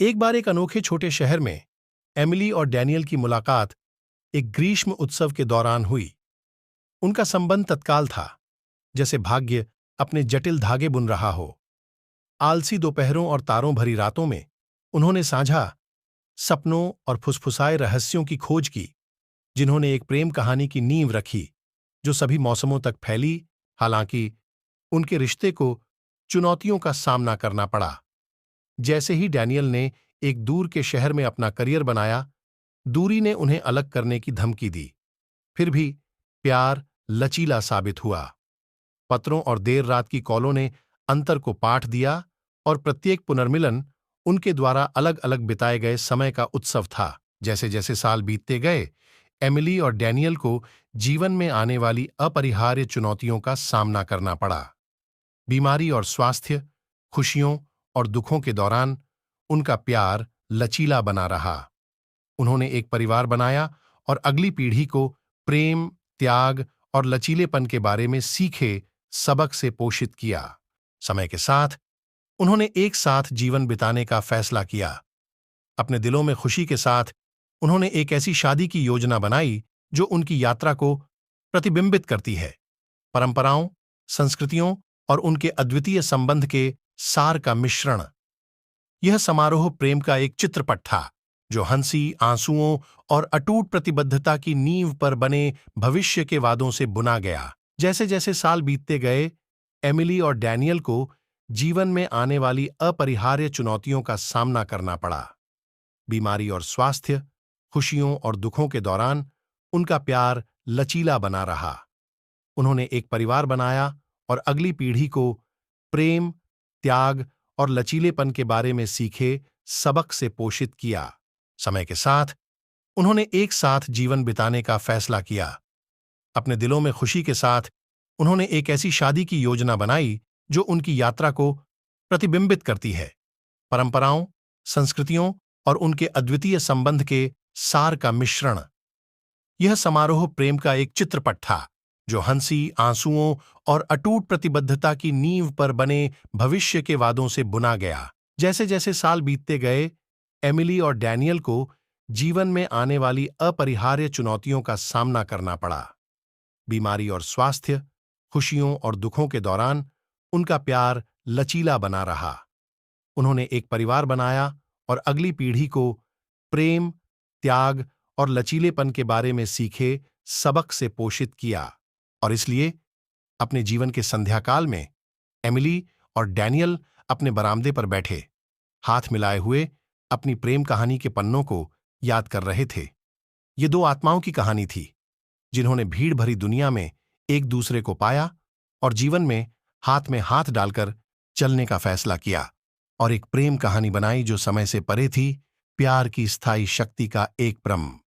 एक बार एक अनोखे छोटे शहर में एमिली और डैनियल की मुलाकात एक ग्रीष्म उत्सव के दौरान हुई। उनका संबंध तत्काल था, जैसे भाग्य अपने जटिल धागे बुन रहा हो। आलसी दोपहरों और तारों भरी रातों में उन्होंने साझा सपनों और फुसफुसाए रहस्यों की खोज की, जिन्होंने एक प्रेम कहानी की नींव रखी जो सभी मौसमों तक फैली। हालांकि उनके रिश्ते को चुनौतियों का सामना करना पड़ा। जैसे ही डैनियल ने एक दूर के शहर में अपना करियर बनाया, दूरी ने उन्हें अलग करने की धमकी दी। फिर भी प्यार लचीला साबित हुआ। पत्रों और देर रात की कॉलों ने अंतर को पाठ दिया, और प्रत्येक पुनर्मिलन उनके द्वारा अलग अलग बिताए गए समय का उत्सव था। जैसे जैसे साल बीतते गए, एमिली और डैनियल को जीवन में आने वाली अपरिहार्य चुनौतियों का सामना करना पड़ा। बीमारी और स्वास्थ्य, खुशियों और दुखों के दौरान उनका प्यार लचीला बना रहा। उन्होंने एक परिवार बनाया और अगली पीढ़ी को प्रेम, त्याग और लचीलेपन के बारे में सीखे सबक से पोषित किया। समय के साथ उन्होंने एक साथ जीवन बिताने का फैसला किया। अपने दिलों में खुशी के साथ उन्होंने एक ऐसी शादी की योजना बनाई जो उनकी यात्रा को प्रतिबिंबित करती है। परंपराओं, संस्कृतियों और उनके अद्वितीय संबंध के सार का मिश्रण। यह समारोह प्रेम का एक चित्रपट था, जो हंसी, आंसुओं और अटूट प्रतिबद्धता की नींव पर बने भविष्य के वादों से बुना गया। जैसे जैसे साल बीतते गए, एमिली और डैनियल को जीवन में आने वाली अपरिहार्य चुनौतियों का सामना करना पड़ा। बीमारी और स्वास्थ्य, खुशियों और दुखों के दौरान उनका प्यार लचीला बना रहा। उन्होंने एक परिवार बनाया और अगली पीढ़ी को प्रेम, त्याग और लचीलेपन के बारे में सीखे सबक से पोषित किया। समय के साथ उन्होंने एक साथ जीवन बिताने का फैसला किया। अपने दिलों में खुशी के साथ उन्होंने एक ऐसी शादी की योजना बनाई जो उनकी यात्रा को प्रतिबिंबित करती है। परंपराओं, संस्कृतियों और उनके अद्वितीय संबंध के सार का मिश्रण। यह समारोह प्रेम का एक चित्रपट था, जो हंसी, आंसुओं और अटूट प्रतिबद्धता की नींव पर बने भविष्य के वादों से बुना गया। जैसे जैसे साल बीतते गए, एमिली और डैनियल को जीवन में आने वाली अपरिहार्य चुनौतियों का सामना करना पड़ा। बीमारी और स्वास्थ्य, खुशियों और दुखों के दौरान उनका प्यार लचीला बना रहा। उन्होंने एक परिवार बनाया और अगली पीढ़ी को प्रेम, त्याग और लचीलेपन के बारे में सीखे सबक से पोषित किया। और इसलिए अपने जीवन के संध्याकाल में एमिली और डैनियल अपने बरामदे पर बैठे, हाथ मिलाए हुए अपनी प्रेम कहानी के पन्नों को याद कर रहे थे। ये दो आत्माओं की कहानी थी, जिन्होंने भीड़ भरी दुनिया में एक दूसरे को पाया और जीवन में हाथ डालकर चलने का फैसला किया, और एक प्रेम कहानी बनाई जो समय से परे थी, प्यार की स्थायी शक्ति का एक प्रम।